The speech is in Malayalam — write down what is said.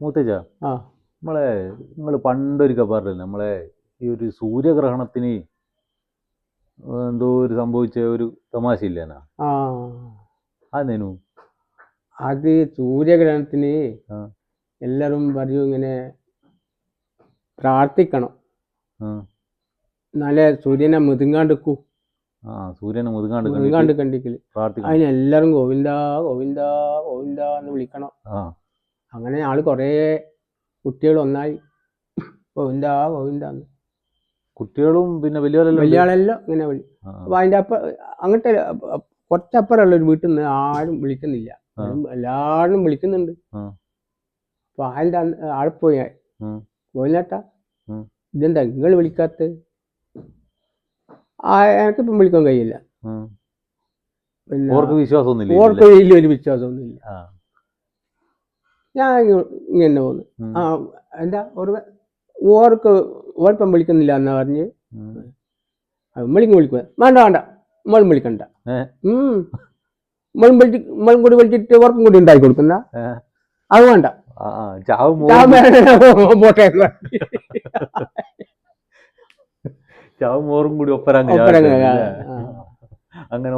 മൂത്തേച്ച നമ്മളെ നിങ്ങൾ പണ്ടൊരിക്കൽ പറഞ്ഞില്ലേ നമ്മളെ ഈ ഒരു സൂര്യഗ്രഹണത്തിന് എന്തോ ഒരു സംഭവിച്ച ഒരു തമാശ ഇല്ലേനാ അതേനു അത് സൂര്യഗ്രഹണത്തിന് എല്ലാരും പറയും ഇങ്ങനെ പ്രാർത്ഥിക്കണം, നല്ല സൂര്യനെ മുതുങ്ങാണ്ടിക്കൂ. സൂര്യനെ മുതുങ്ങാണ്ട് കണ്ടിക്കല് അതിന് എല്ലാരും ഗോവിന്ദ ഗോവിന്ദ ഗോവിന്ദ എന്ന് വിളിക്കണം. അങ്ങനെ ആള് കൊറേ കുട്ടികൾ ഒന്നായി ഗോവിന്ദ ഗോവിന്ദ. കുട്ടികളും പിന്നെ വലിയാളെല്ലാം ഇങ്ങനെ വിളി. അപ്പൊ അതിന്റെ അങ്ങോട്ട് കുറച്ചപ്പുറമുള്ള ഒരു വീട്ടിൽ നിന്ന് ആരും വിളിക്കുന്നില്ല, എല്ലാരും വിളിക്കുന്നുണ്ട്. അപ്പൊ അതിന്റെ ആളെ പോയി, ഗോവിന്ദേട്ടാ ഇതെന്താ നിങ്ങൾ വിളിക്കാത്ത? എനിക്കിപ്പം വിളിക്കാൻ കഴിയില്ല. പിന്നെ ഓർക്ക് ഒരു വിശ്വാസമൊന്നുമില്ല. ഞാൻ ഇങ്ങനെ പോന്നു. എന്താ ഓർപ്പം വിളിക്കുന്നില്ല എന്നാ പറഞ്ഞ് നമ്മളിങ്ങ് വിളിക്കുക. വേണ്ട വേണ്ട നമ്മളും വിളിക്കണ്ട, നമ്മളും കൂടി വിളിച്ചിട്ട് ഓർക്കും കൂടി ഉണ്ടാക്കി കൊടുക്കുന്ന അത് വേണ്ട. ചാവും മോറും കൂടി ഒപ്പരാ അങ്ങനെ